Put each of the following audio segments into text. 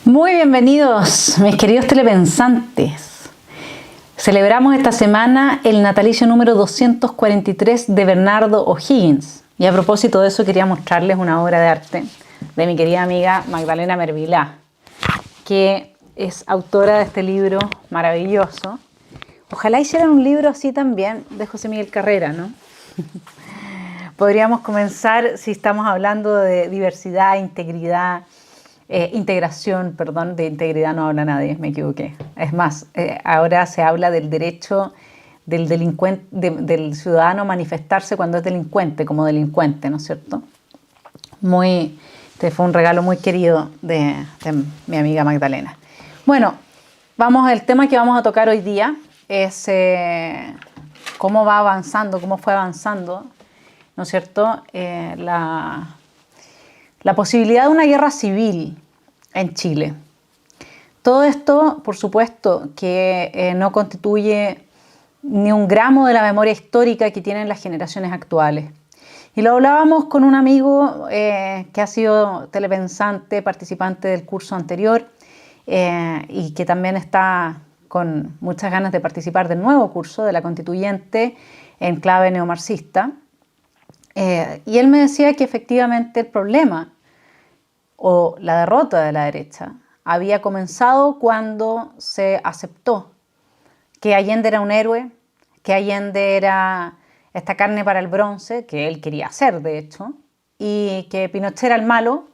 Muy bienvenidos, mis queridos telepensantes. Celebramos esta semana el natalicio número 243 de Bernardo O'Higgins. Y a propósito de eso quería mostrarles una obra de arte de mi querida amiga Magdalena Mervilá, que es autora de este libro maravilloso. Ojalá hicieran un libro así también de José Miguel Carrera, ¿no? Podríamos comenzar, si estamos hablando de diversidad, integridad, integración, perdón, de integridad no habla nadie, me equivoqué. Es más, ahora se habla del derecho del delincuente, del ciudadano a manifestarse cuando es delincuente, como delincuente, ¿no es cierto? Este fue un regalo muy querido de mi amiga Magdalena. Bueno, el tema que vamos a tocar hoy día es cómo va avanzando, cómo fue avanzando, ¿no es cierto?, la posibilidad de una guerra civil en Chile. Todo esto, por supuesto, que no constituye ni un gramo de la memoria histórica que tienen las generaciones actuales. Y lo hablábamos con un amigo que ha sido telepensante, participante del curso anterior y que también está con muchas ganas de participar del nuevo curso de la constituyente en clave neomarxista. Y él me decía que efectivamente el problema o la derrota de la derecha había comenzado cuando se aceptó que Allende era un héroe, que Allende era esta carne para el bronce, que él quería hacer de hecho, y que Pinochet era el malo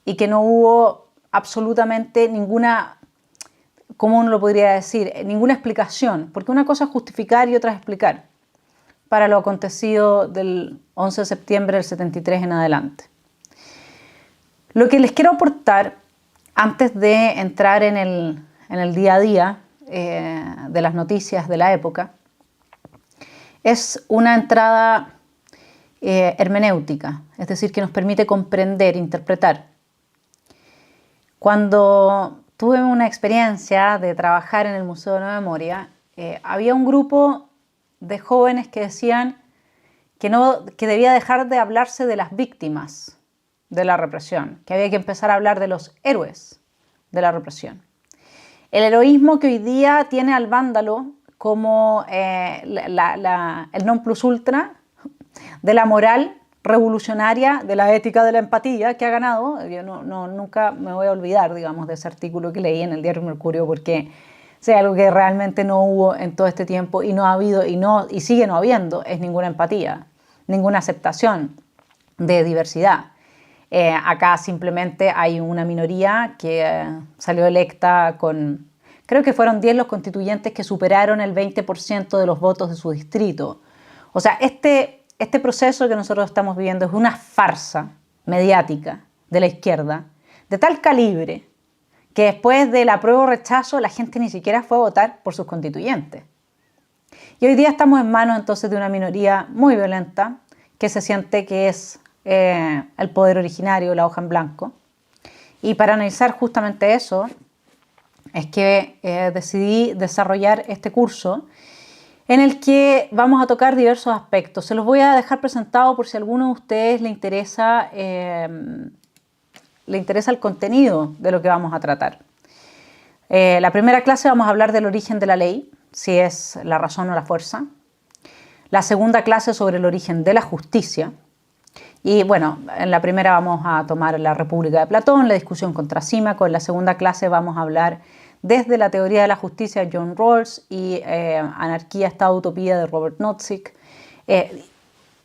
y que no hubo absolutamente ninguna, ¿cómo uno lo podría decir?, ninguna explicación, porque una cosa es justificar y otra es explicar para lo acontecido del 11 de septiembre del 73 en adelante. Lo que les quiero aportar antes de entrar en el día a día de las noticias de la época es una entrada hermenéutica, es decir, que nos permite comprender, interpretar. Cuando tuve una experiencia de trabajar en el Museo de la Memoria, había un grupo de jóvenes que decían que debía dejar de hablarse de las víctimas de la represión, que había que empezar a hablar de los héroes de la represión. El heroísmo que hoy día tiene al vándalo como el non plus ultra de la moral revolucionaria, de la ética de la empatía que ha ganado. Yo nunca me voy a olvidar, digamos, de ese artículo que leí en el diario Mercurio, porque es algo que realmente no hubo en todo este tiempo y no ha habido y sigue no habiendo, es ninguna empatía, ninguna aceptación de diversidad. Acá simplemente hay una minoría que salió electa con, creo que fueron 10 los constituyentes que superaron el 20% de los votos de su distrito. O sea, este proceso que nosotros estamos viviendo es una farsa mediática de la izquierda de tal calibre que después del apruebo o rechazo la gente ni siquiera fue a votar por sus constituyentes. Y hoy día estamos en manos entonces de una minoría muy violenta que se siente que es el poder originario, la hoja en blanco. Y para analizar justamente eso es que decidí desarrollar este curso en el que vamos a tocar diversos aspectos. Se los voy a dejar presentado por si a alguno de ustedes le interesa el contenido de lo que vamos a tratar. La primera clase vamos a hablar del origen de la ley, si es la razón o la fuerza. La segunda clase sobre el origen de la justicia. Y bueno, en la primera vamos a tomar la República de Platón, la discusión con Trasímaco. En la segunda clase vamos a hablar desde la teoría de la justicia de John Rawls y Anarquía, Estado, Utopía de Robert Nozick.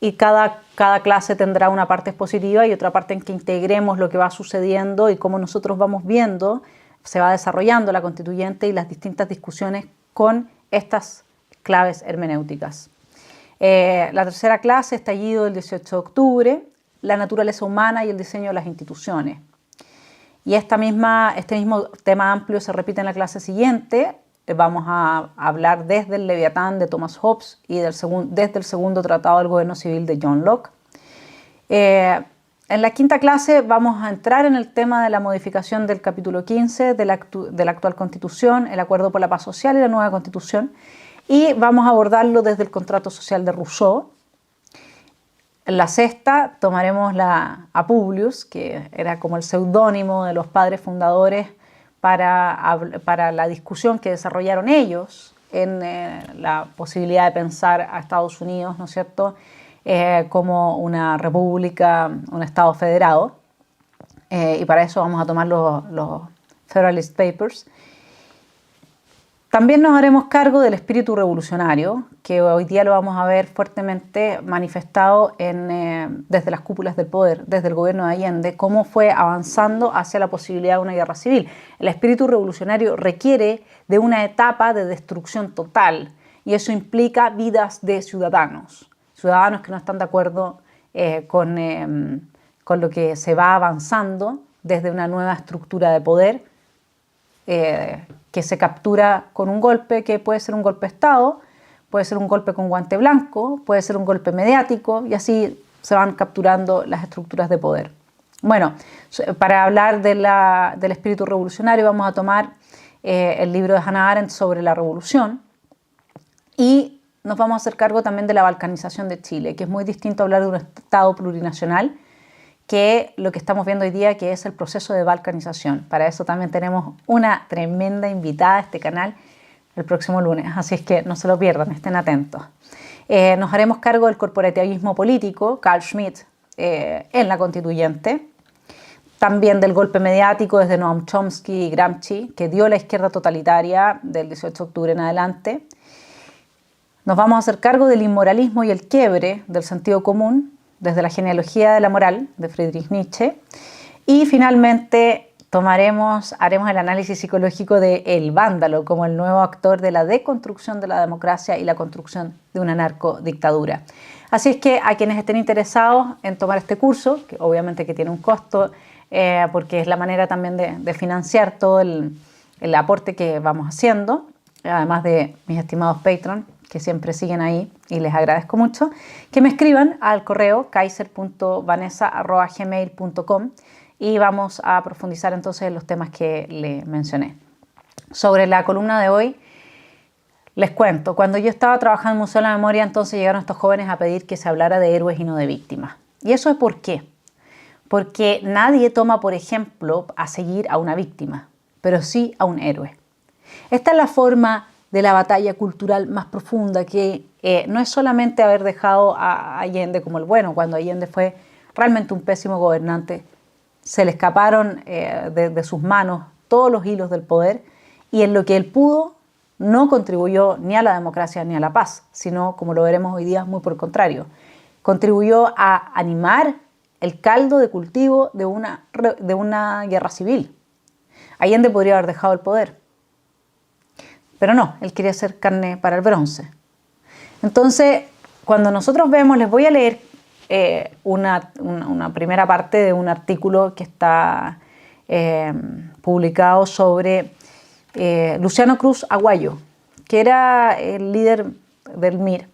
Y cada clase tendrá una parte expositiva y otra parte en que integremos lo que va sucediendo y cómo nosotros vamos viendo, se va desarrollando la constituyente y las distintas discusiones con estas claves hermenéuticas. La tercera clase, estallido del 18 de octubre, la naturaleza humana y el diseño de las instituciones. Y este mismo tema amplio se repite en la clase siguiente. Vamos a hablar desde el Leviatán de Thomas Hobbes y desde el segundo tratado del gobierno civil de John Locke. En la quinta clase vamos a entrar en el tema de la modificación del capítulo 15 de la actual constitución, el acuerdo por la paz social y la nueva constitución. Y vamos a abordarlo desde el contrato social de Rousseau. En la sexta tomaremos a Publius, que era como el seudónimo de los padres fundadores para la discusión que desarrollaron ellos en la posibilidad de pensar a Estados Unidos, ¿no es cierto?, como una república, un estado federado. Y para eso vamos a tomar los Federalist Papers. También nos haremos cargo del espíritu revolucionario, que hoy día lo vamos a ver fuertemente manifestado desde las cúpulas del poder, desde el gobierno de Allende, cómo fue avanzando hacia la posibilidad de una guerra civil. El espíritu revolucionario requiere de una etapa de destrucción total, y eso implica vidas de ciudadanos que no están de acuerdo con lo que se va avanzando desde una nueva estructura de poder, que se captura con un golpe que puede ser un golpe de Estado, puede ser un golpe con guante blanco, puede ser un golpe mediático, y así se van capturando las estructuras de poder. Bueno, para hablar del espíritu revolucionario vamos a tomar el libro de Hannah Arendt sobre la revolución, y nos vamos a hacer cargo también de la balcanización de Chile, que es muy distinto a hablar de un Estado plurinacional que lo que estamos viendo hoy día, que es el proceso de balcanización. Para eso también tenemos una tremenda invitada a este canal el próximo lunes, así es que no se lo pierdan, estén atentos. Nos haremos cargo del corporativismo político, Carl Schmitt, en la Constituyente, también del golpe mediático desde Noam Chomsky y Gramsci, que dio la izquierda totalitaria del 18 de octubre en adelante. Nos vamos a hacer cargo del inmoralismo y el quiebre del sentido común, desde la genealogía de la moral de Friedrich Nietzsche. Y finalmente haremos el análisis psicológico de El Vándalo como el nuevo actor de la deconstrucción de la democracia y la construcción de una narcodictadura. Así es que a quienes estén interesados en tomar este curso, que obviamente que tiene un costo, porque es la manera también de financiar todo el aporte que vamos haciendo, además de mis estimados Patreon, que siempre siguen ahí y les agradezco mucho, que me escriban al correo kaiser.vanessa@gmail.com y vamos a profundizar entonces en los temas que le mencioné. Sobre la columna de hoy, les cuento, cuando yo estaba trabajando en el Museo de la Memoria, entonces llegaron estos jóvenes a pedir que se hablara de héroes y no de víctimas. ¿Y eso es por qué? Porque nadie toma, por ejemplo, a seguir a una víctima, pero sí a un héroe. Esta es la forma de la batalla cultural más profunda, que no es solamente haber dejado a Allende como el bueno. Cuando Allende fue realmente un pésimo gobernante, se le escaparon de sus manos todos los hilos del poder, y en lo que él pudo no contribuyó ni a la democracia ni a la paz, sino, como lo veremos hoy día, muy por el contrario, contribuyó a animar el caldo de cultivo de una guerra civil. Allende podría haber dejado el poder, pero no, él quería hacer carne para el bronce. Entonces, cuando nosotros vemos, les voy a leer una primera parte de un artículo que está publicado sobre Luciano Cruz Aguayo, que era el líder del MIR.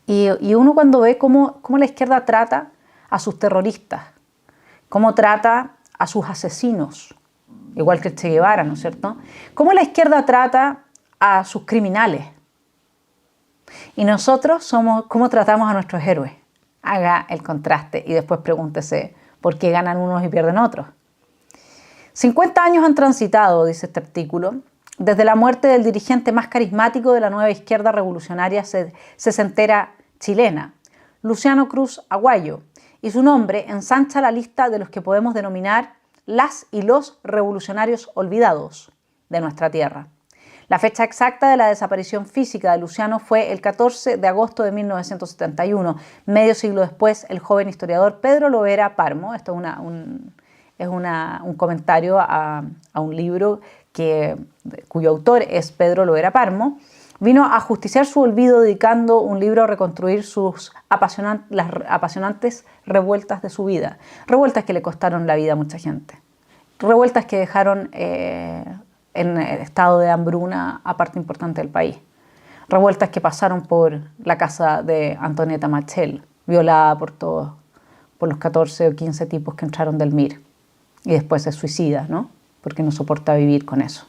Y uno cuando ve cómo la izquierda trata a sus terroristas, cómo trata a sus asesinos, igual que el Che Guevara, ¿no es cierto? Cómo la izquierda trata a sus criminales. Y nosotros cómo tratamos a nuestros héroes. Haga el contraste y después pregúntese por qué ganan unos y pierden otros. 50 años han transitado, dice este artículo, desde la muerte del dirigente más carismático de la nueva izquierda revolucionaria sesentera chilena, Luciano Cruz Aguayo, y su nombre ensancha la lista de los que podemos denominar las y los revolucionarios olvidados de nuestra tierra. La fecha exacta de la desaparición física de Luciano fue el 14 de agosto de 1971. Medio siglo después, el joven historiador Pedro Lovera Parmo, esto es un comentario a un libro cuyo autor es Pedro Lovera Parmo, vino a justiciar su olvido dedicando un libro a reconstruir las apasionantes revueltas de su vida. Revueltas que le costaron la vida a mucha gente. Revueltas que dejaron en estado de hambruna a parte importante del país. Revueltas que pasaron por la casa de Antonieta Machel, violada por los 14 o 15 tipos que entraron del MIR. Y después se suicida, ¿no? Porque no soporta vivir con eso.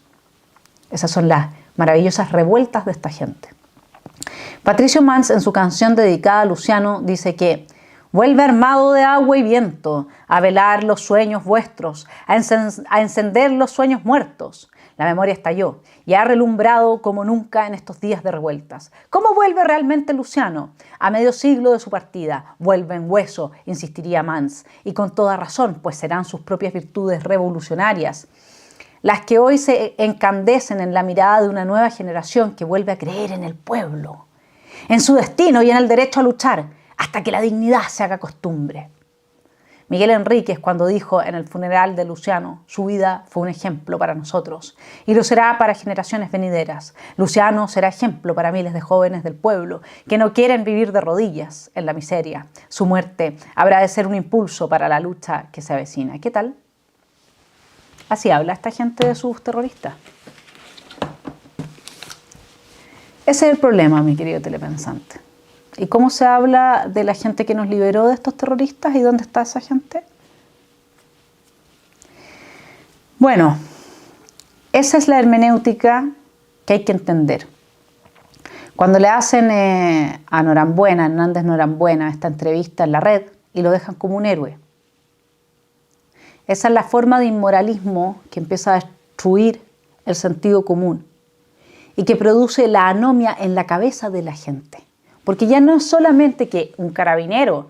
Esas son las maravillosas revueltas de esta gente. Patricio Mans, en su canción dedicada a Luciano, dice que Vuelve armado de agua y viento, a velar los sueños vuestros, a encender los sueños muertos. La memoria estalló y ha relumbrado como nunca en estos días de revueltas. ¿Cómo vuelve realmente Luciano? A medio siglo de su partida, vuelve en hueso, insistiría Mans, y con toda razón, pues serán sus propias virtudes revolucionarias las que hoy se encandecen en la mirada de una nueva generación que vuelve a creer en el pueblo, en su destino y en el derecho a luchar, hasta que la dignidad se haga costumbre. Miguel Enríquez, cuando dijo en el funeral de Luciano, su vida fue un ejemplo para nosotros y lo será para generaciones venideras. Luciano será ejemplo para miles de jóvenes del pueblo que no quieren vivir de rodillas en la miseria. Su muerte habrá de ser un impulso para la lucha que se avecina. ¿Qué tal? Así habla esta gente de sus terroristas. Ese es el problema, mi querido telepensante. ¿Y cómo se habla de la gente que nos liberó de estos terroristas y dónde está esa gente? Bueno, esa es la hermenéutica que hay que entender. Cuando le hacen a Norambuena, Hernández Norambuena, esta entrevista en la red y lo dejan como un héroe. Esa es la forma de inmoralismo que empieza a destruir el sentido común y que produce la anomia en la cabeza de la gente. Porque ya no es solamente que un carabinero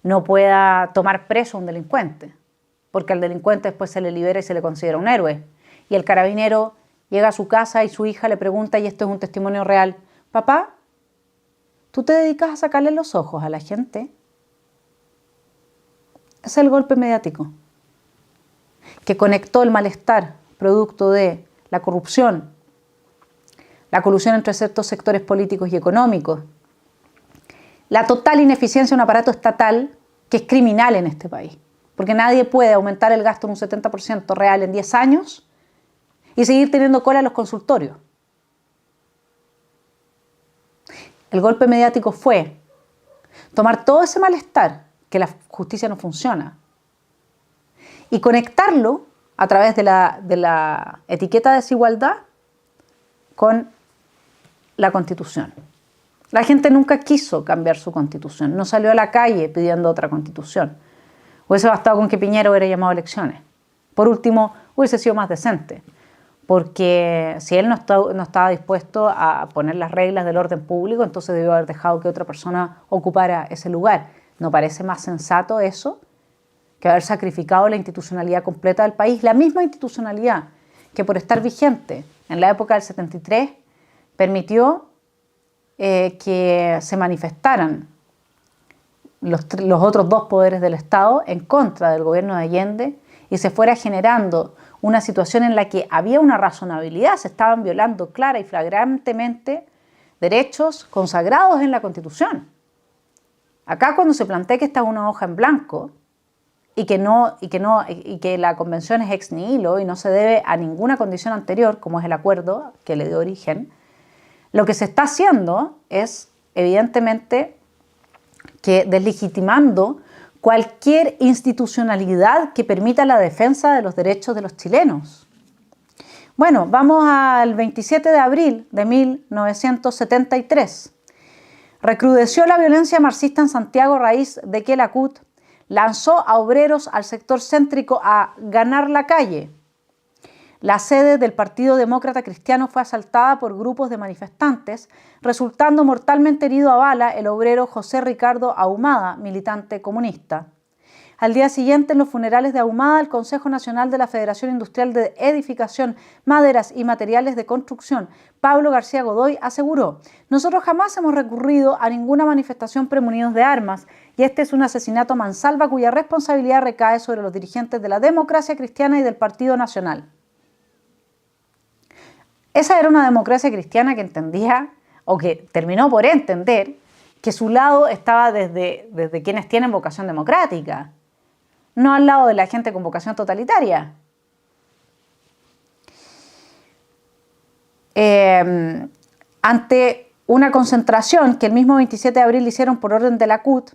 no pueda tomar preso a un delincuente, porque al delincuente después se le libera y se le considera un héroe. Y el carabinero llega a su casa y su hija le pregunta, y esto es un testimonio real, papá, ¿tú te dedicas a sacarle los ojos a la gente? Ese es el golpe mediático que conectó el malestar producto de la corrupción, la colusión entre ciertos sectores políticos y económicos, la total ineficiencia de un aparato estatal que es criminal en este país, porque nadie puede aumentar el gasto en un 70% real en 10 años y seguir teniendo cola en los consultorios. El golpe mediático fue tomar todo ese malestar, que la justicia no funciona, y conectarlo a través de la etiqueta de desigualdad con la Constitución. La gente nunca quiso cambiar su Constitución, no salió a la calle pidiendo otra Constitución. Hubiese bastado con que Piñera hubiera llamado a elecciones. Por último, hubiese sido más decente, porque si él no estaba dispuesto a poner las reglas del orden público, entonces debió haber dejado que otra persona ocupara ese lugar. ¿No parece más sensato eso que haber sacrificado la institucionalidad completa del país? La misma institucionalidad que por estar vigente en la época del 73 permitió que se manifestaran los otros dos poderes del Estado en contra del gobierno de Allende y se fuera generando una situación en la que había una razonabilidad, se estaban violando clara y flagrantemente derechos consagrados en la Constitución. Acá cuando se plantea que esta es una hoja en blanco y que la convención es ex nihilo y no se debe a ninguna condición anterior, como es el acuerdo que le dio origen, lo que se está haciendo es, evidentemente, que deslegitimando cualquier institucionalidad que permita la defensa de los derechos de los chilenos. Bueno, vamos al 27 de abril de 1973. Recrudeció la violencia marxista en Santiago a raíz de que la CUT lanzó a obreros al sector céntrico a ganar la calle. La sede del Partido Demócrata Cristiano fue asaltada por grupos de manifestantes, resultando mortalmente herido a bala el obrero José Ricardo Ahumada, militante comunista. Al día siguiente, en los funerales de Ahumada, el Consejo Nacional de la Federación Industrial de Edificación, Maderas y Materiales de Construcción, Pablo García Godoy, aseguró: «Nosotros jamás hemos recurrido a ninguna manifestación premunidos de armas, y este es un asesinato a mansalva cuya responsabilidad recae sobre los dirigentes de la Democracia Cristiana y del Partido Nacional». Esa era una democracia cristiana que entendía, o que terminó por entender, que su lado estaba desde quienes tienen vocación democrática, no al lado de la gente con vocación totalitaria. Ante una concentración que el mismo 27 de abril hicieron por orden de la CUT,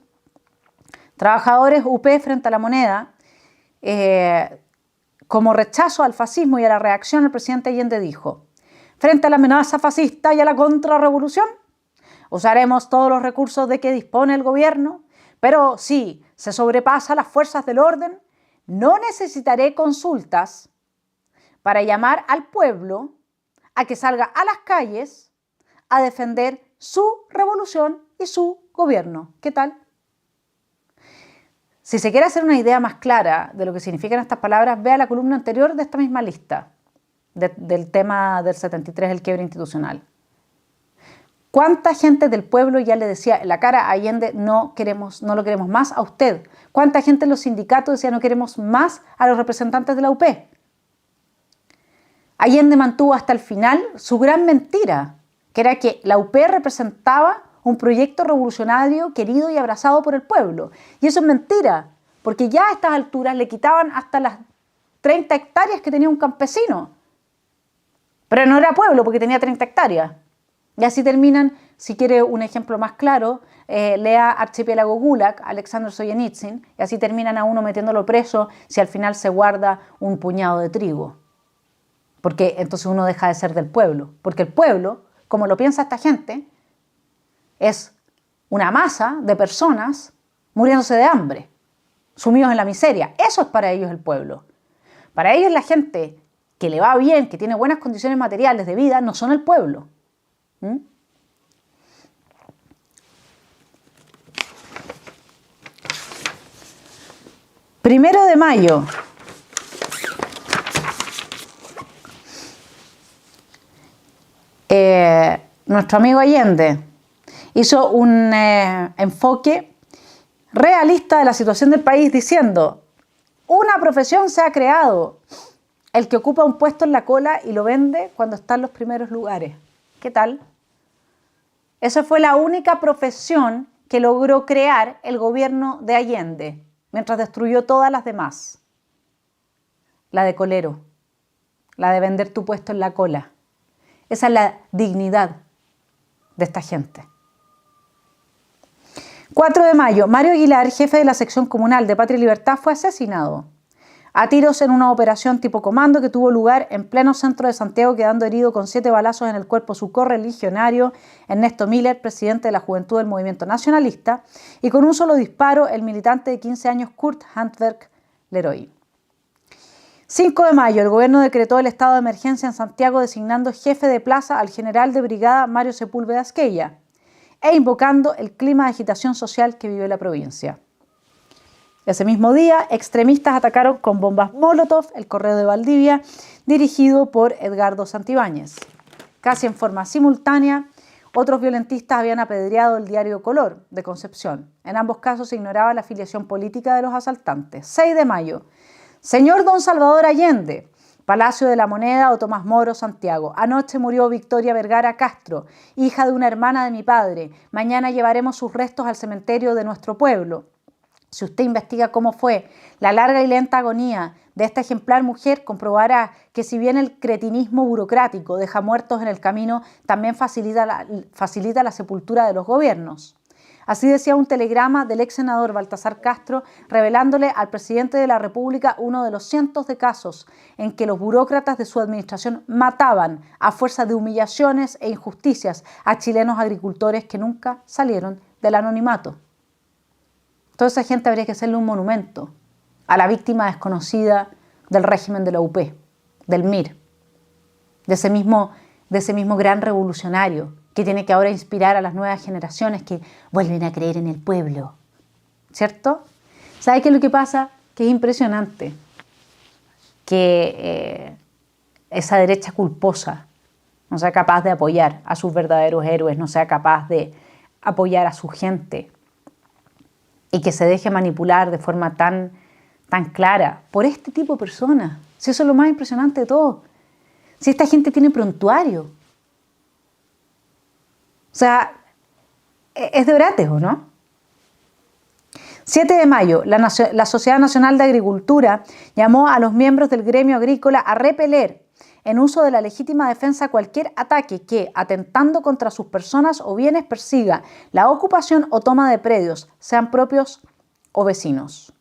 trabajadores UP frente a la Moneda, como rechazo al fascismo y a la reacción, el presidente Allende dijo: «Frente a la amenaza fascista y a la contrarrevolución, usaremos todos los recursos de que dispone el gobierno Pero si se sobrepasa las fuerzas del orden, no necesitaré consultas para llamar al pueblo a que salga a las calles a defender su revolución y su gobierno. ¿Qué tal? Si se quiere hacer una idea más clara de lo que significan estas palabras, vea la columna anterior de esta misma lista, del tema del 73, el quiebre institucional. ¿Cuánta gente del pueblo ya le decía en la cara a Allende, no lo queremos más a usted? ¿Cuánta gente en los sindicatos decía, no queremos más a los representantes de la UP? Allende mantuvo hasta el final su gran mentira, que era que la UP representaba un proyecto revolucionario querido y abrazado por el pueblo. Y eso es mentira, porque ya a estas alturas le quitaban hasta las 30 hectáreas que tenía un campesino. Pero no era pueblo porque tenía 30 hectáreas. Y así terminan, si quiere un ejemplo más claro, lea Archipiélago Gulag, Alexander Solzhenitsyn, y así terminan a uno metiéndolo preso si al final se guarda un puñado de trigo. Porque entonces uno deja de ser del pueblo. Porque el pueblo, como lo piensa esta gente, es una masa de personas muriéndose de hambre, sumidos en la miseria. Eso es para ellos el pueblo. Para ellos la gente que le va bien, que tiene buenas condiciones materiales de vida, no son el pueblo. 1 de mayo. Nuestro amigo Allende hizo un enfoque realista de la situación del país diciendo, una profesión se ha creado, el que ocupa un puesto en la cola y lo vende cuando está en los primeros lugares. ¿Qué tal? Esa fue la única profesión que logró crear el gobierno de Allende, mientras destruyó todas las demás. La de colero, la de vender tu puesto en la cola. Esa es la dignidad de esta gente. 4 de mayo, Mario Aguilar, jefe de la sección comunal de Patria y Libertad, fue asesinado a tiros en una operación tipo comando que tuvo lugar en pleno centro de Santiago, quedando herido con 7 balazos en el cuerpo su correligionario Ernesto Miller, presidente de la Juventud del Movimiento Nacionalista, y con un solo disparo el militante de 15 años Kurt Handwerk Leroy. 5 de mayo, el gobierno decretó el estado de emergencia en Santiago, designando jefe de plaza al general de brigada Mario Sepúlveda Asquella e invocando el clima de agitación social que vive la provincia. Ese mismo día, extremistas atacaron con bombas Molotov el Correo de Valdivia, dirigido por Edgardo Santibáñez. Casi en forma simultánea, otros violentistas habían apedreado el diario Color de Concepción. En ambos casos se ignoraba la afiliación política de los asaltantes. 6 de mayo, señor don Salvador Allende, Palacio de la Moneda o Tomás Moro, Santiago. Anoche murió Victoria Vergara Castro, hija de una hermana de mi padre. Mañana llevaremos sus restos al cementerio de nuestro pueblo. Si usted investiga cómo fue la larga y lenta agonía de esta ejemplar mujer, comprobará que si bien el cretinismo burocrático deja muertos en el camino, también facilita la sepultura de los gobiernos. Así decía un telegrama del ex senador Baltasar Castro, revelándole al presidente de la República uno de los cientos de casos en que los burócratas de su administración mataban a fuerza de humillaciones e injusticias a chilenos agricultores que nunca salieron del anonimato. Toda esa gente habría que hacerle un monumento a la víctima desconocida del régimen de la UP, del MIR, de ese mismo gran revolucionario que tiene que ahora inspirar a las nuevas generaciones que vuelven a creer en el pueblo, ¿cierto? ¿Sabe qué es lo que pasa? Que es impresionante que esa derecha culposa no sea capaz de apoyar a sus verdaderos héroes, no sea capaz de apoyar a su gente, y que se deje manipular de forma tan clara por este tipo de personas. Si eso es lo más impresionante de todo. Si esta gente tiene prontuario. O sea, es de Orates, ¿o no? 7 de mayo, la Sociedad Nacional de Agricultura llamó a los miembros del gremio agrícola a repeler en uso de la legítima defensa cualquier ataque que, atentando contra sus personas o bienes, persiga la ocupación o toma de predios, sean propios o vecinos.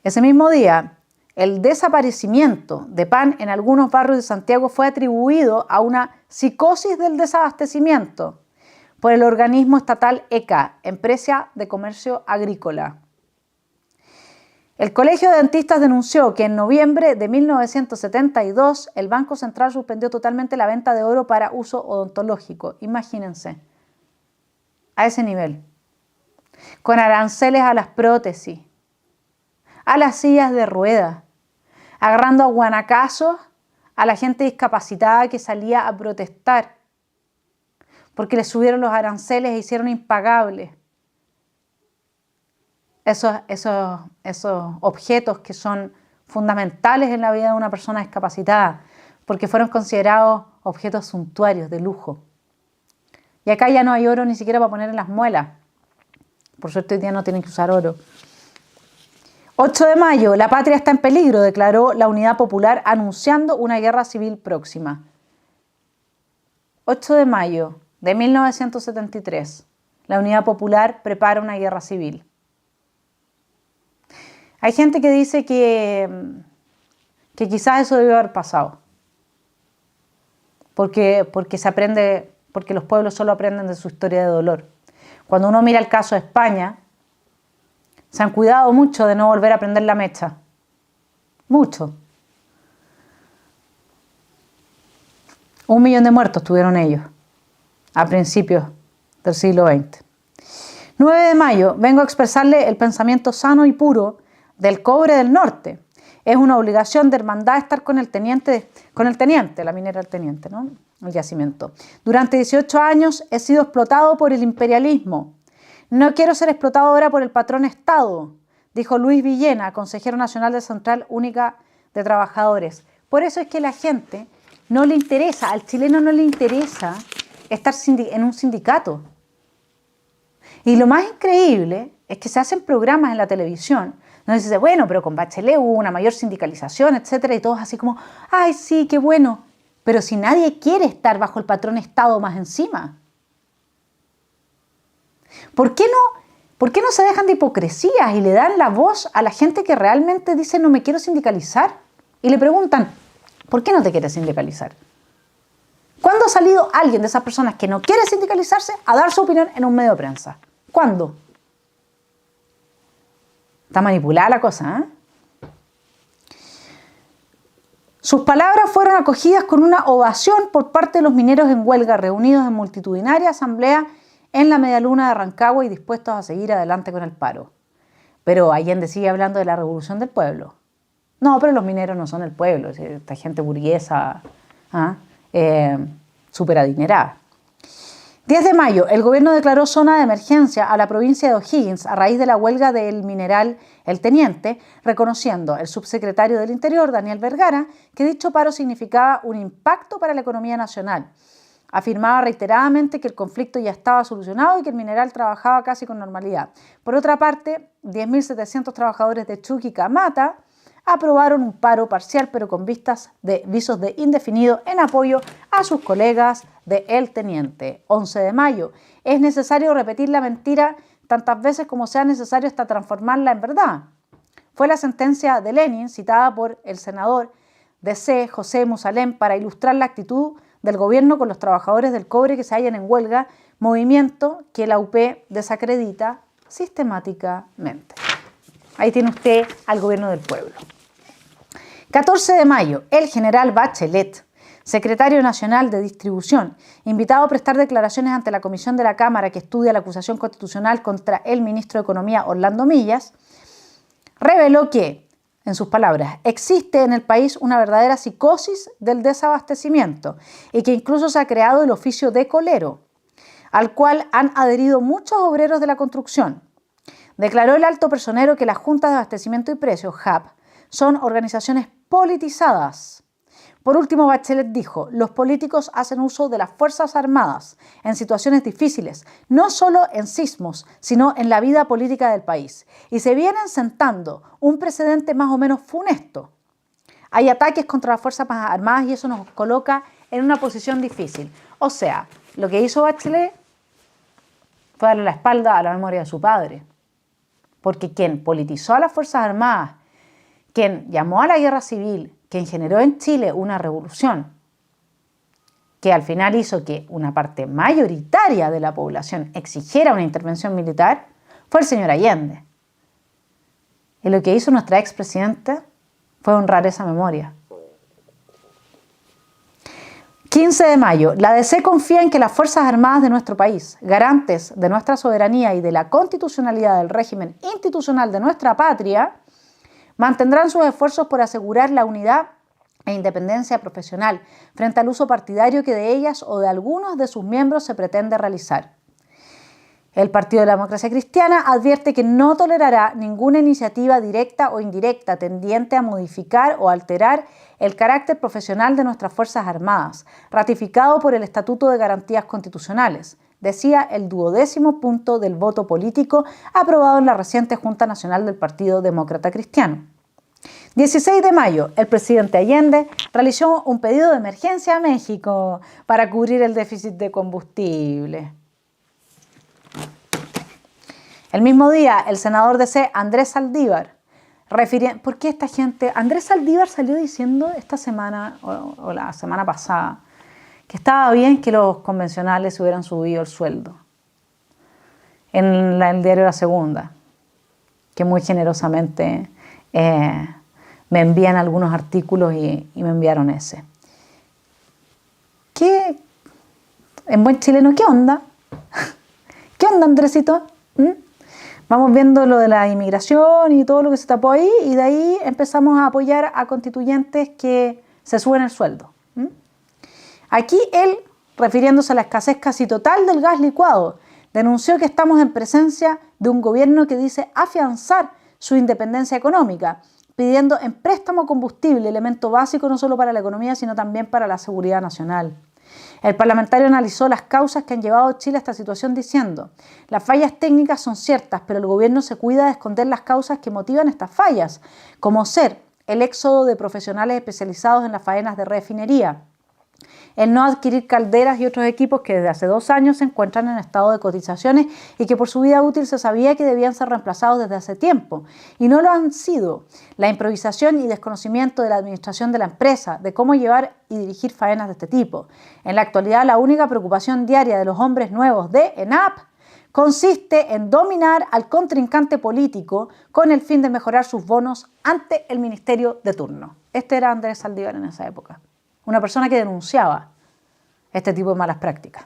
Ese mismo día, el desaparecimiento de pan en algunos barrios de Santiago fue atribuido a una psicosis del desabastecimiento, por el organismo estatal ECA, Empresa de Comercio Agrícola. El Colegio de Dentistas denunció que en noviembre de 1972 el Banco Central suspendió totalmente la venta de oro para uso odontológico. Imagínense, a ese nivel. Con aranceles a las prótesis, a las sillas de ruedas, agarrando a guanacazos a la gente discapacitada que salía a protestar porque le subieron los aranceles e hicieron impagables esos objetos que son fundamentales en la vida de una persona discapacitada, porque fueron considerados objetos suntuarios de lujo. Y acá ya no hay oro ni siquiera para poner en las muelas. Por suerte hoy día no tienen que usar oro. 8 de mayo, la patria está en peligro, declaró la Unidad Popular anunciando una guerra civil próxima. 8 de mayo de 1973, la Unidad Popular prepara una guerra civil. Hay gente que dice que quizás eso debió haber pasado, porque los pueblos solo aprenden de su historia de dolor. Cuando uno mira el caso de España, se han cuidado mucho de no volver a prender la mecha. Mucho. 1 millón de muertos tuvieron ellos a principios del siglo XX. 9 de mayo, vengo a expresarle el pensamiento sano y puro del cobre del norte. Es una obligación de hermandad estar con el teniente, la minera del teniente, ¿no? El yacimiento. Durante 18 años he sido explotado por el imperialismo. No quiero ser explotado ahora por el patrón Estado, dijo Luis Villena, consejero nacional de Central Única de Trabajadores. Por eso es que la gente no le interesa, al chileno no le interesa estar en un sindicato. Y lo más increíble es que se hacen programas en la televisión donde se dice, bueno, pero con Bachelet hubo una mayor sindicalización, etcétera, y todos así como, ay, sí, qué bueno. Pero si nadie quiere estar bajo el patrón Estado más encima. ¿Por qué no se dejan de hipocresías y le dan la voz a la gente que realmente dice no me quiero sindicalizar? Y le preguntan, ¿por qué no te quieres sindicalizar? ¿Cuándo ha salido alguien de esas personas que no quiere sindicalizarse a dar su opinión en un medio de prensa? ¿Cuándo? Está manipulada la cosa, ¿eh? Sus palabras fueron acogidas con una ovación por parte de los mineros en huelga, reunidos en multitudinaria asamblea en la medialuna de Rancagua y dispuestos a seguir adelante con el paro. Pero Allende sigue hablando de la revolución del pueblo. No, pero los mineros no son el pueblo, es esta gente burguesa, súper adinerada. 10 de mayo, el gobierno declaró zona de emergencia a la provincia de O'Higgins a raíz de la huelga del mineral El Teniente, reconociendo el subsecretario del Interior, Daniel Vergara, que dicho paro significaba un impacto para la economía nacional. Afirmaba reiteradamente que el conflicto ya estaba solucionado y que el mineral trabajaba casi con normalidad. Por otra parte, 10.700 trabajadores de Chuquicamata aprobaron un paro parcial pero con visos de indefinido en apoyo a sus colegas de El Teniente. 11 de mayo. Es necesario repetir la mentira tantas veces como sea necesario hasta transformarla en verdad. Fue la sentencia de Lenin citada por el senador DC, José Musalem, para ilustrar la actitud del gobierno con los trabajadores del cobre que se hallan en huelga, movimiento que la UP desacredita sistemáticamente. Ahí tiene usted al gobierno del pueblo. 14 de mayo, el general Bachelet, secretario nacional de distribución, invitado a prestar declaraciones ante la comisión de la Cámara que estudia la acusación constitucional contra el ministro de Economía, Orlando Millas, reveló que, en sus palabras, existe en el país una verdadera psicosis del desabastecimiento y que incluso se ha creado el oficio de colero, al cual han adherido muchos obreros de la construcción. Declaró el alto personero que las juntas de abastecimiento y precios, JAP, son organizaciones politizadas. Por último, Bachelet dijo, los políticos hacen uso de las Fuerzas Armadas en situaciones difíciles, no solo en sismos, sino en la vida política del país. Y se vienen sentando un precedente más o menos funesto. Hay ataques contra las Fuerzas Armadas y eso nos coloca en una posición difícil. O sea, lo que hizo Bachelet fue darle la espalda a la memoria de su padre. Porque quien politizó a las Fuerzas Armadas, quien llamó a la guerra civil, quien generó en Chile una revolución, que al final hizo que una parte mayoritaria de la población exigiera una intervención militar, fue el señor Allende. Y lo que hizo nuestra expresidenta fue honrar esa memoria. 15 de mayo. La DC confía en que las Fuerzas Armadas de nuestro país, garantes de nuestra soberanía y de la constitucionalidad del régimen institucional de nuestra patria, mantendrán sus esfuerzos por asegurar la unidad e independencia profesional frente al uso partidario que de ellas o de algunos de sus miembros se pretende realizar. El Partido de la Democracia Cristiana advierte que no tolerará ninguna iniciativa directa o indirecta tendiente a modificar o alterar el carácter profesional de nuestras Fuerzas Armadas, ratificado por el Estatuto de Garantías Constitucionales, decía el 12º punto del voto político aprobado en la reciente Junta Nacional del Partido Demócrata Cristiano. 16 de mayo, el presidente Allende realizó un pedido de emergencia a México para cubrir el déficit de combustible. El mismo día, el senador DC, Andrés Saldívar, ¿por qué esta gente? Andrés Saldívar salió diciendo esta semana o la semana pasada que estaba bien que los convencionales hubieran subido el sueldo. En el diario La Segunda, que muy generosamente me envían algunos artículos y me enviaron ese. ¿Qué? En buen chileno, ¿qué onda? ¿Qué onda, Andresito? Vamos viendo lo de la inmigración y todo lo que se tapó ahí, y de ahí empezamos a apoyar a constituyentes que se suben el sueldo. Aquí él, refiriéndose a la escasez casi total del gas licuado, denunció que estamos en presencia de un gobierno que dice afianzar su independencia económica, pidiendo en préstamo combustible, elemento básico no solo para la economía, sino también para la seguridad nacional. El parlamentario analizó las causas que han llevado a Chile a esta situación diciendo: las fallas técnicas son ciertas, pero el gobierno se cuida de esconder las causas que motivan estas fallas, como ser el éxodo de profesionales especializados en las faenas de refinería, el no adquirir calderas y otros equipos que desde hace 2 años se encuentran en estado de cotizaciones y que por su vida útil se sabía que debían ser reemplazados desde hace tiempo, y no lo han sido. La improvisación y desconocimiento de la administración de la empresa, de cómo llevar y dirigir faenas de este tipo. En la actualidad, la única preocupación diaria de los hombres nuevos de ENAP consiste en dominar al contrincante político con el fin de mejorar sus bonos ante el ministerio de turno. Este era Andrés Saldívar en esa época. Una persona que denunciaba este tipo de malas prácticas.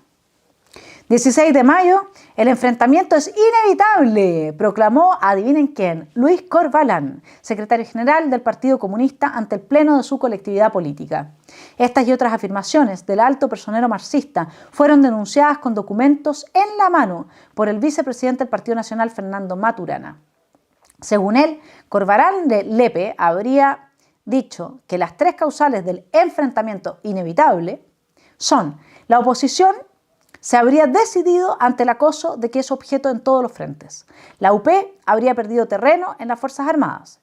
16 de mayo, el enfrentamiento es inevitable, proclamó, adivinen quién, Luis Corvalán, secretario general del Partido Comunista ante el pleno de su colectividad política. Estas y otras afirmaciones del alto personero marxista fueron denunciadas con documentos en la mano por el vicepresidente del Partido Nacional, Fernando Maturana. Según él, Corvalán de Lepe habría dicho que las 3 causales del enfrentamiento inevitable son: la oposición se habría decidido ante el acoso de que es objeto en todos los frentes. La UP habría perdido terreno en las Fuerzas Armadas.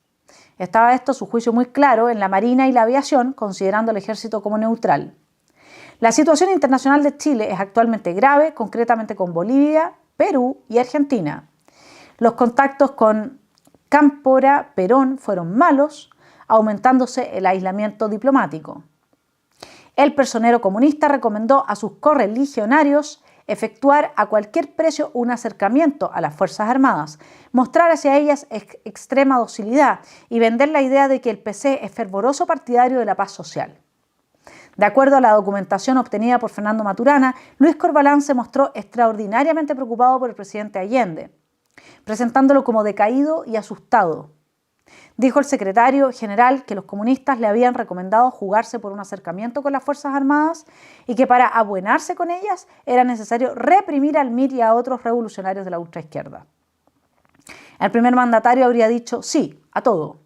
Estaba esto, a su juicio, muy claro en la Marina y la aviación, considerando el ejército como neutral. La situación internacional de Chile es actualmente grave, concretamente con Bolivia, Perú y Argentina. Los contactos con Cámpora, Perón fueron malos, aumentándose el aislamiento diplomático. El personero comunista recomendó a sus correligionarios efectuar a cualquier precio un acercamiento a las Fuerzas Armadas, mostrar hacia ellas extrema docilidad y vender la idea de que el PC es fervoroso partidario de la paz social. De acuerdo a la documentación obtenida por Fernando Maturana, Luis Corvalán se mostró extraordinariamente preocupado por el presidente Allende, presentándolo como decaído y asustado. Dijo el secretario general que los comunistas le habían recomendado jugarse por un acercamiento con las Fuerzas Armadas y que para abuenarse con ellas era necesario reprimir al MIR y a otros revolucionarios de la ultraizquierda. El primer mandatario habría dicho sí a todo,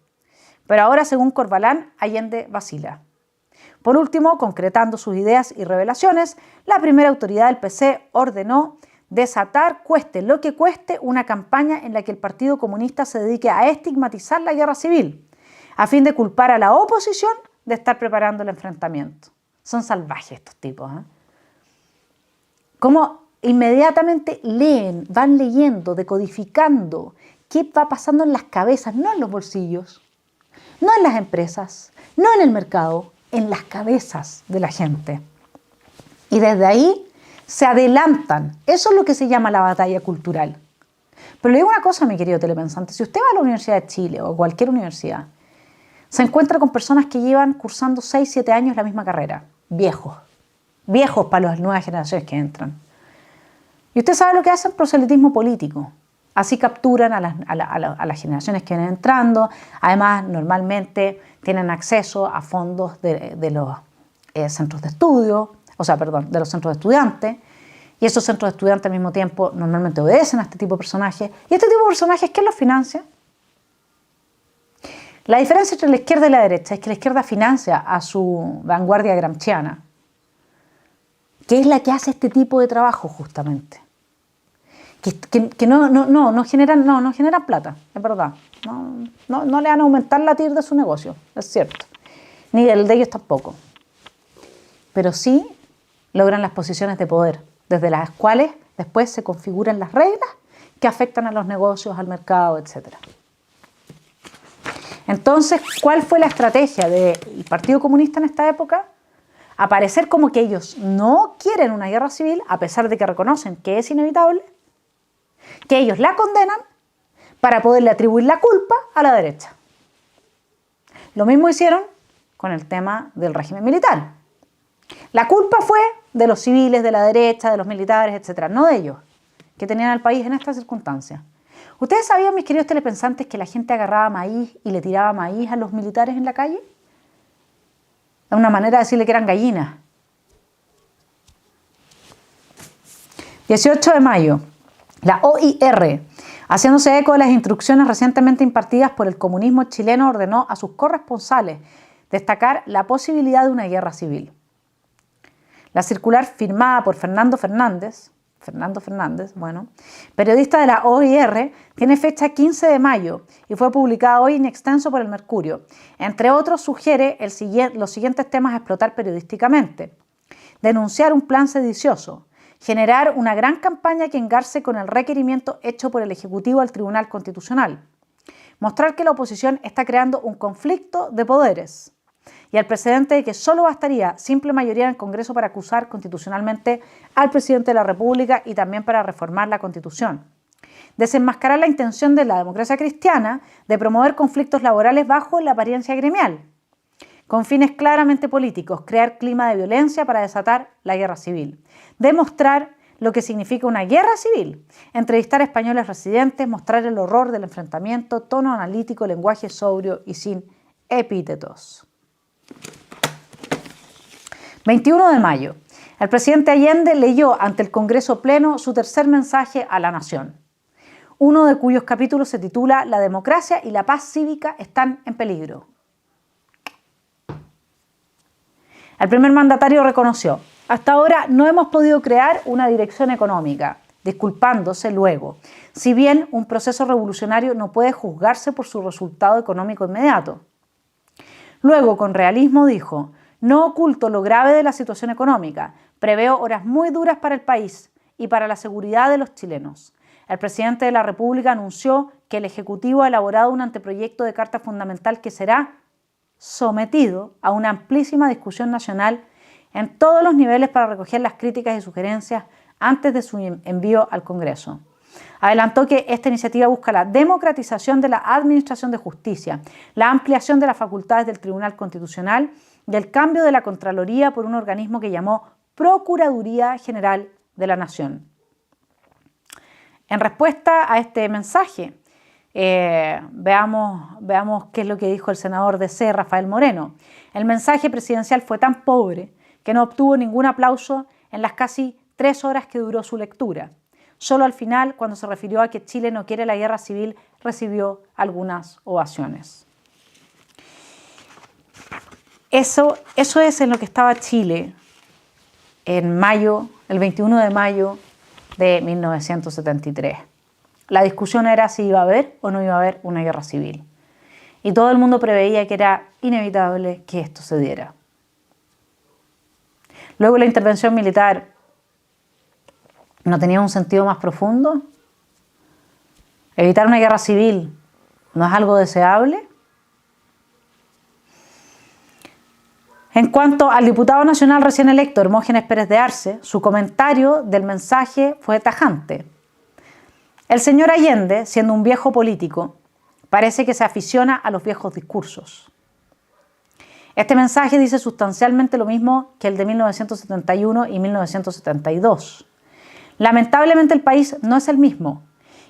pero ahora, según Corvalán, Allende vacila. Por último, concretando sus ideas y revelaciones, la primera autoridad del PC ordenó desatar, cueste lo que cueste, una campaña en la que el Partido Comunista se dedique a estigmatizar la guerra civil, a fin de culpar a la oposición de estar preparando el enfrentamiento. Son salvajes estos tipos, ¿eh? Cómo inmediatamente leen, van leyendo, decodificando qué va pasando en las cabezas, no en los bolsillos, no en las empresas, no en el mercado, en las cabezas de la gente. Y desde ahí se adelantan. Eso es lo que se llama la batalla cultural. Pero le digo una cosa, mi querido telepensante, si usted va a la Universidad de Chile o a cualquier universidad, se encuentra con personas que llevan cursando 6, 7 años la misma carrera, viejos para las nuevas generaciones que entran. Y usted sabe lo que hacen: proselitismo político. Así capturan a las generaciones que vienen entrando. Además, normalmente tienen acceso a fondos de los centros de estudio, de los centros de estudiantes. Y esos centros de estudiantes al mismo tiempo normalmente obedecen a este tipo de personajes. ¿Y este tipo de personajes quién los financia? La diferencia entre la izquierda y la derecha es que la izquierda financia a su vanguardia gramsciana, que es la que hace este tipo de trabajo justamente. Que no generan plata, es verdad. No le van a aumentar la TIR de su negocio, es cierto. Ni el de ellos tampoco. Pero sí logran las posiciones de poder, desde las cuales después se configuran las reglas que afectan a los negocios, al mercado, etc. Entonces, ¿cuál fue la estrategia del Partido Comunista en esta época? Aparecer como que ellos no quieren una guerra civil, a pesar de que reconocen que es inevitable, que ellos la condenan para poderle atribuir la culpa a la derecha. Lo mismo hicieron con el tema del régimen militar. La culpa fue de los civiles, de la derecha, de los militares, etc., no de ellos, que tenían al país en estas circunstancias. ¿Ustedes sabían, mis queridos telepensantes, que la gente agarraba maíz y le tiraba maíz a los militares en la calle? Es una manera de decirle que eran gallinas. 18 de mayo, la OIR, haciéndose eco de las instrucciones recientemente impartidas por el comunismo chileno, ordenó a sus corresponsales destacar la posibilidad de una guerra civil. La circular firmada por Fernando Fernández, periodista de la OIR, tiene fecha 15 de mayo y fue publicada hoy in extenso por el Mercurio. Entre otros, sugiere los siguientes temas a explotar periodísticamente: denunciar un plan sedicioso, generar una gran campaña que engarce con el requerimiento hecho por el Ejecutivo al Tribunal Constitucional, mostrar que la oposición está creando un conflicto de poderes y al precedente de que solo bastaría simple mayoría en el Congreso para acusar constitucionalmente al presidente de la República y también para reformar la Constitución. Desenmascarar la intención de la democracia cristiana de promover conflictos laborales bajo la apariencia gremial, con fines claramente políticos, crear clima de violencia para desatar la guerra civil. Demostrar lo que significa una guerra civil, entrevistar a españoles residentes, mostrar el horror del enfrentamiento, tono analítico, lenguaje sobrio y sin epítetos. 21 de mayo. El presidente Allende leyó ante el Congreso Pleno su tercer mensaje a la nación, uno de cuyos capítulos se titula «La democracia y la paz cívica están en peligro». El primer mandatario reconoció: hasta ahora no hemos podido crear una dirección económica, disculpándose luego, si bien un proceso revolucionario no puede juzgarse por su resultado económico inmediato. Luego, con realismo, dijo: no oculto lo grave de la situación económica, preveo horas muy duras para el país y para la seguridad de los chilenos. El presidente de la República anunció que el Ejecutivo ha elaborado un anteproyecto de Carta Fundamental que será sometido a una amplísima discusión nacional en todos los niveles para recoger las críticas y sugerencias antes de su envío al Congreso. Adelantó que esta iniciativa busca la democratización de la Administración de Justicia, la ampliación de las facultades del Tribunal Constitucional y el cambio de la Contraloría por un organismo que llamó Procuraduría General de la Nación. En respuesta a este mensaje, veamos qué es lo que dijo el senador DC, Rafael Moreno. El mensaje presidencial fue tan pobre que no obtuvo ningún aplauso en las casi 3 horas que duró su lectura. Solo al final, cuando se refirió a que Chile no quiere la guerra civil, recibió algunas ovaciones. Eso es en lo que estaba Chile en mayo, el 21 de mayo de 1973. La discusión era si iba a haber o no iba a haber una guerra civil. Y todo el mundo preveía que era inevitable que esto se diera. Luego la intervención militar, ¿no tenía un sentido más profundo? ¿Evitar una guerra civil no es algo deseable? En cuanto al diputado nacional recién electo, Hermógenes Pérez de Arce, su comentario del mensaje fue tajante. El señor Allende, siendo un viejo político, parece que se aficiona a los viejos discursos. Este mensaje dice sustancialmente lo mismo que el de 1971 y 1972. Lamentablemente el país no es el mismo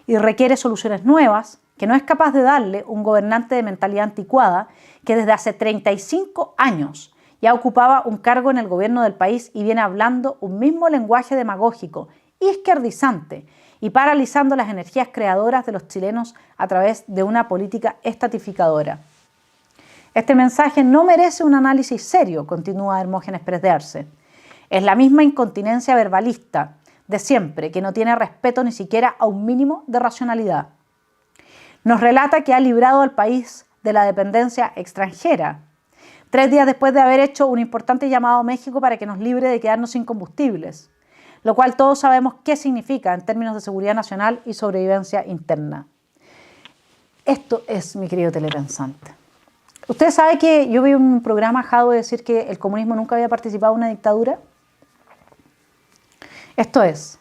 y requiere soluciones nuevas que no es capaz de darle un gobernante de mentalidad anticuada que desde hace 35 años ya ocupaba un cargo en el gobierno del país y viene hablando un mismo lenguaje demagógico, izquierdizante y paralizando las energías creadoras de los chilenos a través de una política estatificadora. Este mensaje no merece un análisis serio, continúa Hermógenes Pérez de Arce. Es la misma incontinencia verbalista de siempre, que no tiene respeto ni siquiera a un mínimo de racionalidad. Nos relata que ha librado al país de la dependencia extranjera, 3 días después de haber hecho un importante llamado a México para que nos libre de quedarnos sin combustibles, lo cual todos sabemos qué significa en términos de seguridad nacional y sobrevivencia interna. Esto es, mi querido telepensante. ¿Usted sabe que yo vi un programa Jado decir que el comunismo nunca había participado en una dictadura? Esto es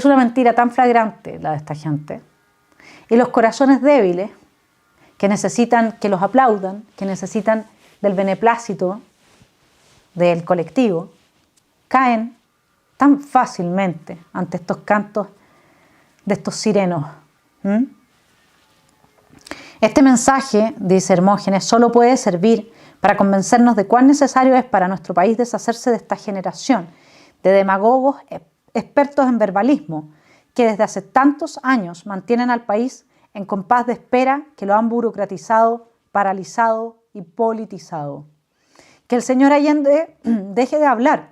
una mentira tan flagrante la de esta gente. Y los corazones débiles, que necesitan que los aplaudan, que necesitan del beneplácito del colectivo, caen tan fácilmente ante estos cantos de estos sirenos. Este mensaje, dice Hermógenes, solo puede servir para convencernos de cuán necesario es para nuestro país deshacerse de esta generación de demagogos expertos en verbalismo que desde hace tantos años mantienen al país en compás de espera, que lo han burocratizado, paralizado y politizado. Que el señor Allende deje de hablar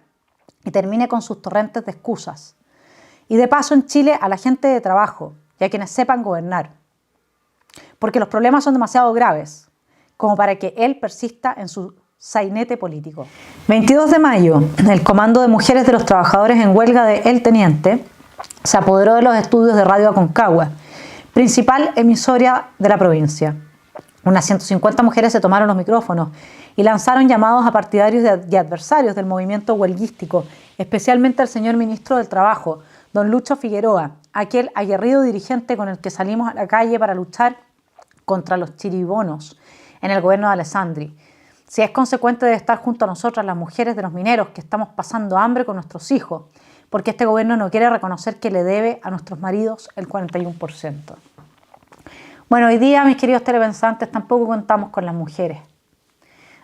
y termine con sus torrentes de excusas. Y de paso en Chile a la gente de trabajo y a quienes sepan gobernar. Porque los problemas son demasiado graves como para que él persista en su sainete político. 22 de mayo, el Comando de Mujeres de los Trabajadores en Huelga de El Teniente se apoderó de los estudios de Radio Aconcagua, principal emisora de la provincia. Unas 150 mujeres se tomaron los micrófonos y lanzaron llamados a partidarios y adversarios del movimiento huelguístico, especialmente al señor ministro del Trabajo, don Lucho Figueroa, aquel aguerrido dirigente con el que salimos a la calle para luchar contra los chiribonos en el gobierno de Alessandri. Si es consecuente de estar junto a nosotras, las mujeres de los mineros, que estamos pasando hambre con nuestros hijos, porque este gobierno no quiere reconocer que le debe a nuestros maridos el 41%. Bueno, hoy día, mis queridos telepensantes, tampoco contamos con las mujeres.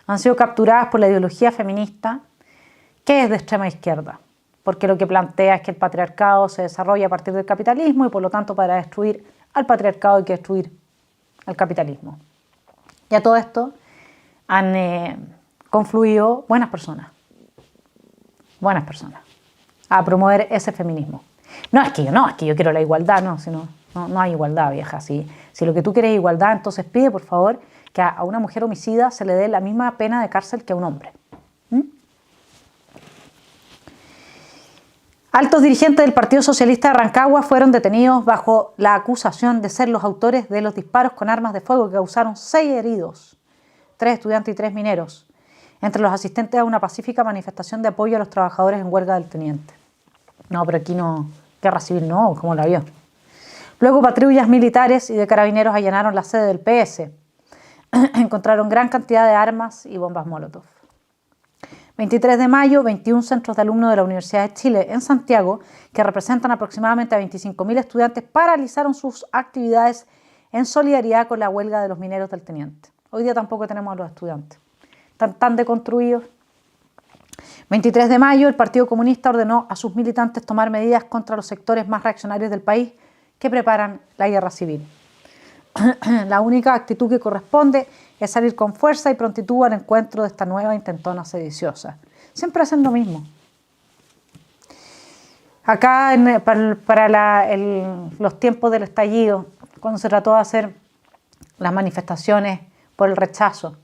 Han sido capturadas por la ideología feminista, que es de extrema izquierda, porque lo que plantea es que el patriarcado se desarrolla a partir del capitalismo y por lo tanto para destruir al patriarcado hay que destruir al capitalismo. Y a todo esto han confluido buenas personas, a promover ese feminismo. No es que yo quiero la igualdad, no hay igualdad, vieja. Si lo que tú quieres es igualdad, entonces pide, por favor, que a una mujer homicida se le dé la misma pena de cárcel que a un hombre. Altos dirigentes del Partido Socialista de Rancagua fueron detenidos bajo la acusación de ser los autores de los disparos con armas de fuego que causaron 6 heridos, 3 estudiantes y 3 mineros, entre los asistentes a una pacífica manifestación de apoyo a los trabajadores en huelga del Teniente. No, pero aquí no, guerra civil no, ¿cómo la vio? Luego patrullas militares y de carabineros allanaron la sede del PS. Encontraron gran cantidad de armas y bombas Molotov. 23 de mayo, 21 centros de alumnos de la Universidad de Chile en Santiago, que representan aproximadamente a 25.000 estudiantes, paralizaron sus actividades en solidaridad con la huelga de los mineros del Teniente. Hoy día tampoco tenemos a los estudiantes. Están tan deconstruidos. 23 de mayo, el Partido Comunista ordenó a sus militantes tomar medidas contra los sectores más reaccionarios del país que preparan la guerra civil. La única actitud que corresponde es salir con fuerza y prontitud al encuentro de esta nueva intentona sediciosa. Siempre hacen lo mismo. Acá, para los tiempos del estallido, cuando se trató de hacer las manifestaciones por el rechazo,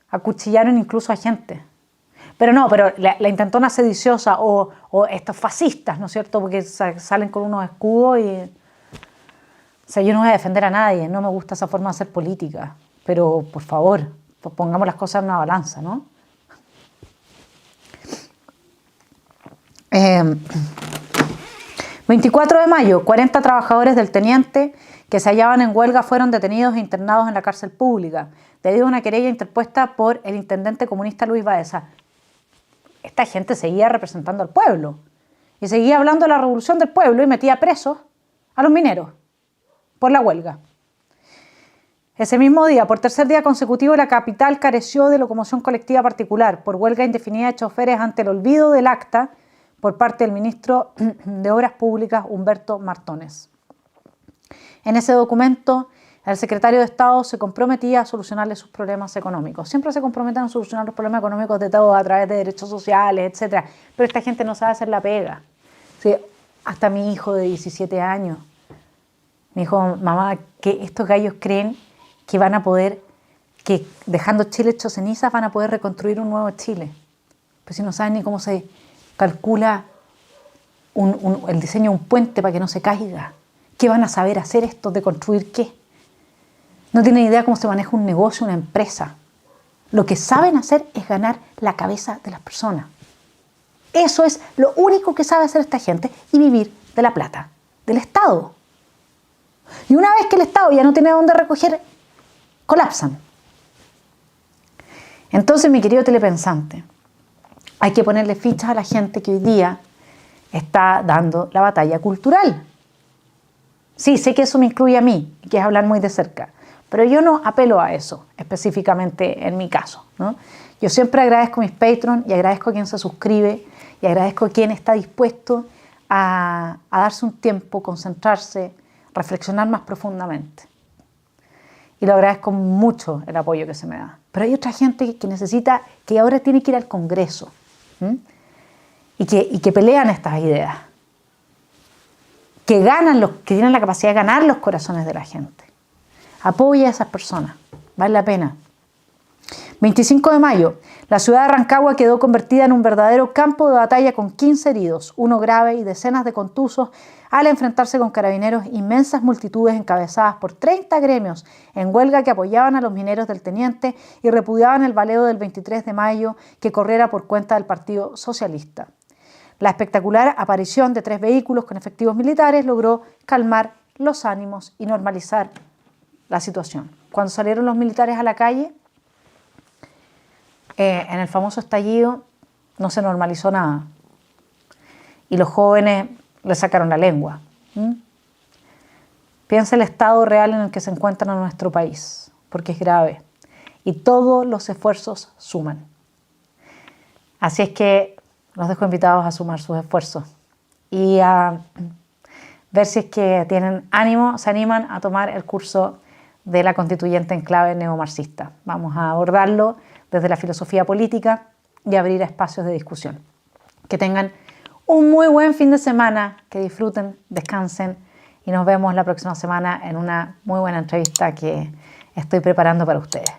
acuchillaron incluso a gente. Pero la intentona sediciosa o estos fascistas, ¿no es cierto? Porque salen con unos escudos y... O sea, yo no voy a defender a nadie, no me gusta esa forma de hacer política, pero por favor, Pues pongamos las cosas en una balanza, ¿no? 24 de mayo, 40 trabajadores del Teniente que se hallaban en huelga fueron detenidos e internados en la cárcel pública debido a una querella interpuesta por el intendente comunista Luis Baeza. Esta gente seguía representando al pueblo y seguía hablando de la revolución del pueblo y metía presos a los mineros por la huelga. Ese mismo día, por tercer día consecutivo, la capital careció de locomoción colectiva particular por huelga indefinida de choferes ante el olvido del acta por parte del ministro de Obras Públicas, Humberto Martones. En ese documento, el secretario de Estado se comprometía a solucionarle sus problemas económicos. Siempre se comprometen a solucionar los problemas económicos de todos a través de derechos sociales, etc. Pero esta gente no sabe hacer la pega. Sí, hasta mi hijo de 17 años me dijo, mamá, que estos gallos creen que van a poder, que dejando Chile hecho cenizas van a poder reconstruir un nuevo Chile. Pero si no saben ni cómo se calcula el diseño de un puente para que no se caiga. ¿Qué van a saber hacer estos de construir qué? No tienen idea cómo se maneja un negocio, una empresa. Lo que saben hacer es ganar la cabeza de las personas. Eso es lo único que sabe hacer esta gente y vivir de la plata del Estado. Y una vez que el Estado ya no tiene dónde recoger, colapsan. Entonces, mi querido telepensante, hay que ponerle fichas a la gente que hoy día está dando la batalla cultural. Sí, sé que eso me incluye a mí, que es hablar muy de cerca, pero yo no apelo a eso, específicamente en mi caso, ¿no? Yo siempre agradezco a mis Patreon y agradezco a quien se suscribe y agradezco a quien está dispuesto a darse un tiempo, concentrarse, reflexionar más profundamente. Y lo agradezco mucho el apoyo que se me da. Pero hay otra gente que necesita, que ahora tiene que ir al Congreso, y que pelean estas ideas, que tienen la capacidad de ganar los corazones de la gente. Apoya a esas personas, vale la pena. 25 de mayo, la ciudad de Rancagua quedó convertida en un verdadero campo de batalla con 15 heridos, uno grave y decenas de contusos al enfrentarse con carabineros inmensas multitudes encabezadas por 30 gremios en huelga que apoyaban a los mineros del Teniente y repudiaban el baleo del 23 de mayo que corriera por cuenta del Partido Socialista. La espectacular aparición de 3 vehículos con efectivos militares logró calmar los ánimos y normalizar la situación. Cuando salieron los militares a la calle, en el famoso estallido no se normalizó nada y los jóvenes le sacaron la lengua. Piensa el estado real en el que se encuentra nuestro país, porque es grave y todos los esfuerzos suman. Así es que los dejo invitados a sumar sus esfuerzos y a ver si es que tienen ánimo, se animan a tomar el curso de la constituyente en clave neomarxista. Vamos a abordarlo desde la filosofía política y abrir espacios de discusión. Que tengan un muy buen fin de semana, que disfruten, descansen y nos vemos la próxima semana en una muy buena entrevista que estoy preparando para ustedes.